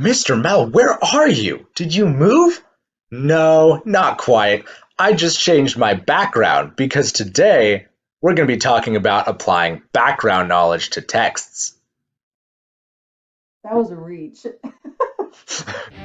Mr. Mel, where are you? Did you move? No, not quite. I just changed my background because today we're going to be talking about applying background knowledge to texts. That was a reach.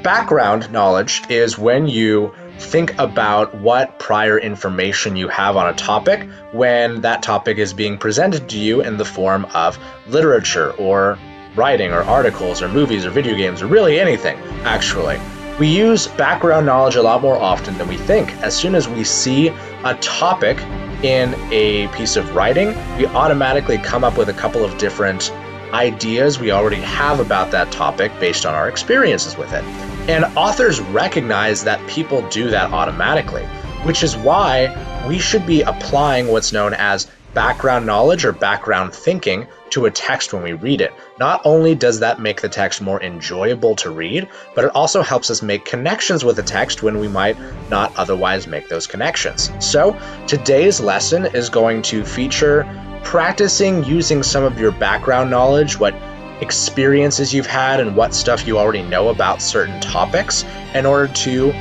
Background knowledge is when you think about what prior information you have on a topic when that topic is being presented to you in the form of literature or writing or articles or movies or video games or really anything, actually. We use background knowledge a lot more often than we think. As soon as we see a topic in a piece of writing, we automatically come up with a couple of different ideas we already have about that topic based on our experiences with it. And authors recognize that people do that automatically, which is why we should be applying what's known as background knowledge or background thinking to a text when we read it. Not only does that make the text more enjoyable to read, but it also helps us make connections with the text when we might not otherwise make those connections. So today's lesson is going to feature practicing using some of your background knowledge, what experiences you've had and what stuff you already know about certain topics in order to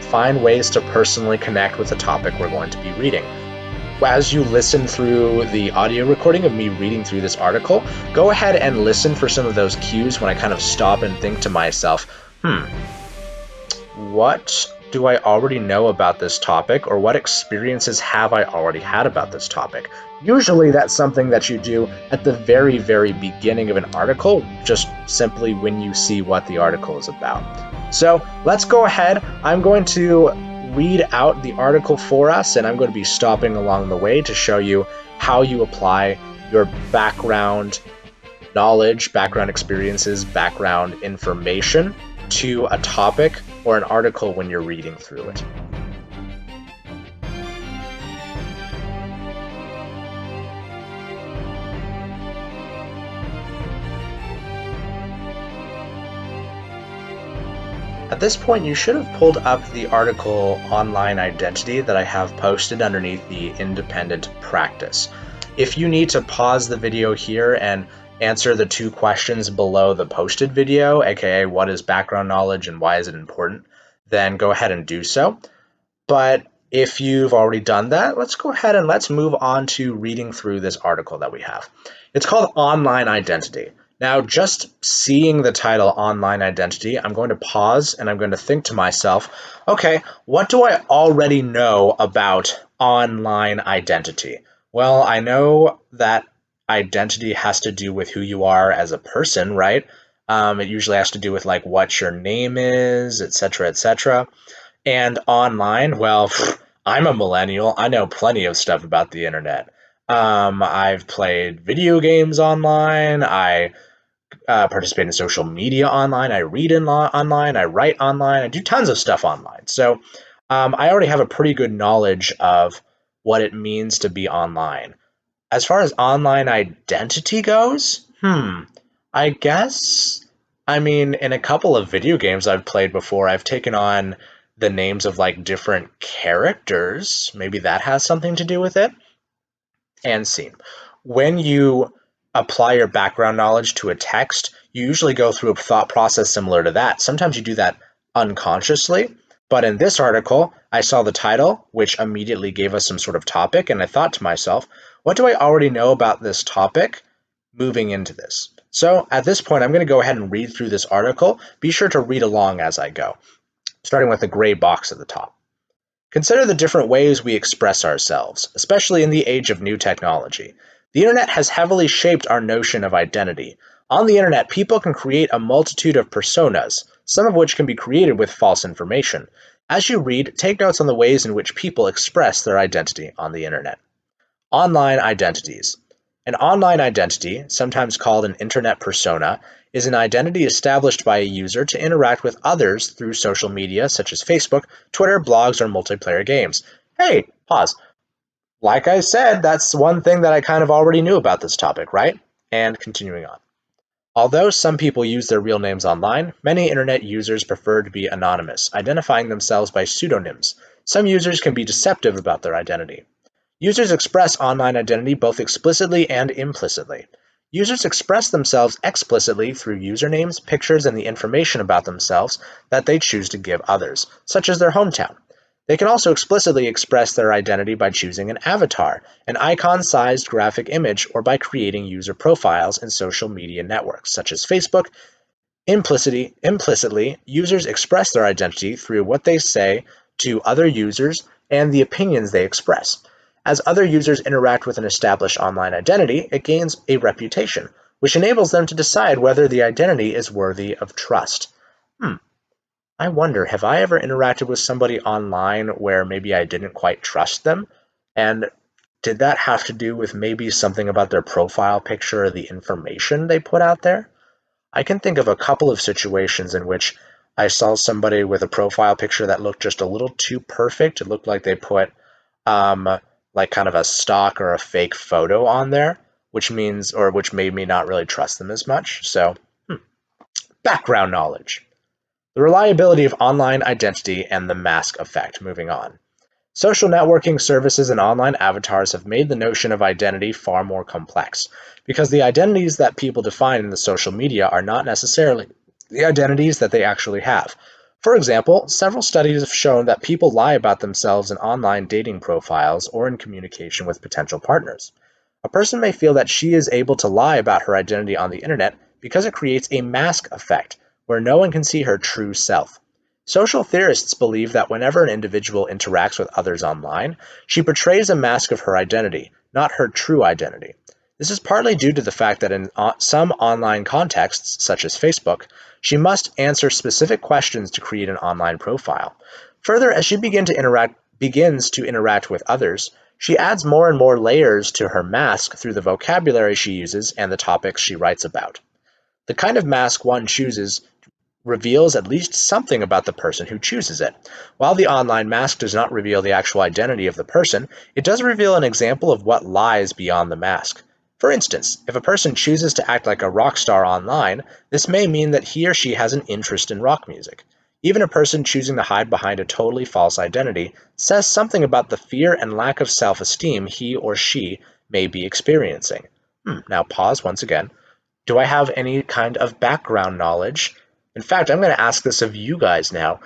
find ways to personally connect with the topic we're going to be reading. As you listen through the audio recording of me reading through this article, go ahead and listen for some of those cues when I kind of stop and think to myself, what do I already know about this topic, or what experiences have I already had about this topic? Usually that's something that you do at the very, very beginning of an article, just simply when you see what the article is about. So let's go ahead. I'm going to read out the article for us, and I'm going to be stopping along the way to show you how you apply your background knowledge, background experiences, background information to a topic or an article when you're reading through it. At this point, you should have pulled up the article Online Identity that I have posted underneath the independent practice. If you need to pause the video here and answer the two questions below the posted video, aka what is background knowledge and why is it important, then go ahead and do so. But if you've already done that, let's go ahead and let's move on to reading through this article that we have. It's called Online Identity. Now, just seeing the title Online Identity, I'm going to pause and I'm going to think to myself, okay, what do I already know about online identity? Well, I know that identity has to do with who you are as a person, right? It usually has to do with like what your name is, etc., etc. And online, well, I'm a millennial. I know plenty of stuff about the internet. I've played video games online. I participate in social media online. I read online. I write online. I do tons of stuff online. So I already have a pretty good knowledge of what it means to be online. As far as online identity goes, I guess, I mean, in a couple of video games I've played before, I've taken on the names of like different characters. Maybe that has something to do with it. And scene. When you apply your background knowledge to a text, you usually go through a thought process similar to that. Sometimes you do that unconsciously. But in this article, I saw the title, which immediately gave us some sort of topic, and I thought to myself, what do I already know about this topic moving into this? So at this point, I'm going to go ahead and read through this article. Be sure to read along as I go, starting with the gray box at the top. Consider the different ways we express ourselves, especially in the age of new technology. The internet has heavily shaped our notion of identity. On the internet, people can create a multitude of personas, some of which can be created with false information. As you read, take notes on the ways in which people express their identity on the internet. Online identities. An online identity, sometimes called an internet persona, is an identity established by a user to interact with others through social media such as Facebook, Twitter, blogs, or multiplayer games. Hey, pause. Like I said, that's one thing that I kind of already knew about this topic, right? And continuing on. Although some people use their real names online, many internet users prefer to be anonymous, identifying themselves by pseudonyms. Some users can be deceptive about their identity. Users express online identity both explicitly and implicitly. Users express themselves explicitly through usernames, pictures, and the information about themselves that they choose to give others, such as their hometown. They can also explicitly express their identity by choosing an avatar, an icon-sized graphic image, or by creating user profiles in social media networks, such as Facebook. Implicitly, users express their identity through what they say to other users and the opinions they express. As other users interact with an established online identity, it gains a reputation, which enables them to decide whether the identity is worthy of trust. Hmm, I wonder, have I ever interacted with somebody online where maybe I didn't quite trust them? And did that have to do with maybe something about their profile picture or the information they put out there? I can think of a couple of situations in which I saw somebody with a profile picture that looked just a little too perfect. It looked like they put um, like kind of a stock or a fake photo on there, which made me not really trust them as much. So, background knowledge. The reliability of online identity and the mask effect. Moving on. Social networking services and online avatars have made the notion of identity far more complex, because the identities that people define in the social media are not necessarily the identities that they actually have. For example, several studies have shown that people lie about themselves in online dating profiles or in communication with potential partners. A person may feel that she is able to lie about her identity on the internet because it creates a mask effect, where no one can see her true self. Social theorists believe that whenever an individual interacts with others online, she portrays a mask of her identity, not her true identity. This is partly due to the fact that in some online contexts, such as Facebook, she must answer specific questions to create an online profile. Further, as she begins to interact with others, she adds more and more layers to her mask through the vocabulary she uses and the topics she writes about. The kind of mask one chooses reveals at least something about the person who chooses it. While the online mask does not reveal the actual identity of the person, it does reveal an example of what lies beyond the mask. For instance, if a person chooses to act like a rock star online, this may mean that he or she has an interest in rock music. Even a person choosing to hide behind a totally false identity says something about the fear and lack of self-esteem he or she may be experiencing. Now pause once again. Do I have any kind of background knowledge? In fact, I'm going to ask this of you guys now.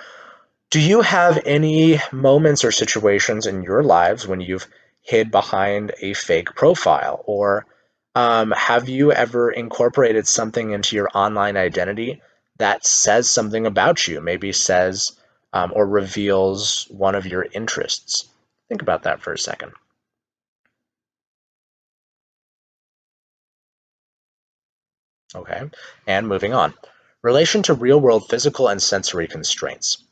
Do you have any moments or situations in your lives when you've hid behind a fake profile? Or have you ever incorporated something into your online identity that says something about you, maybe says or reveals one of your interests? Think about that for a second. Okay, and moving on. Relation to real world physical and sensory constraints.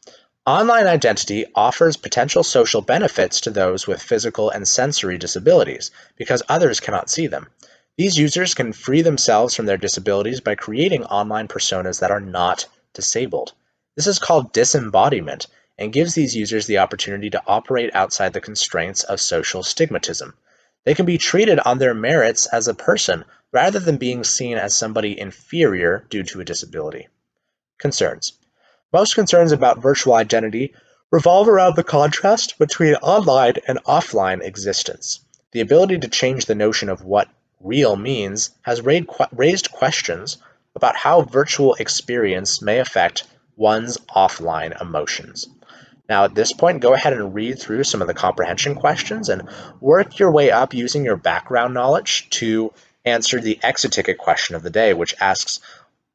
Online identity offers potential social benefits to those with physical and sensory disabilities because others cannot see them. These users can free themselves from their disabilities by creating online personas that are not disabled. This is called disembodiment and gives these users the opportunity to operate outside the constraints of social stigmatism. They can be treated on their merits as a person rather than being seen as somebody inferior due to a disability. Concerns. Most concerns about virtual identity revolve around the contrast between online and offline existence. The ability to change the notion of what real means has raised questions about how virtual experience may affect one's offline emotions. Now, at this point, go ahead and read through some of the comprehension questions and work your way up using your background knowledge to answer the exit ticket question of the day, which asks,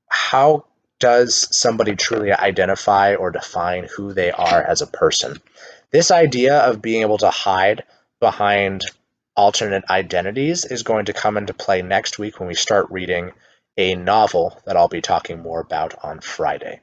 how does somebody truly identify or define who they are as a person? This idea of being able to hide behind alternate identities is going to come into play next week when we start reading a novel that I'll be talking more about on Friday.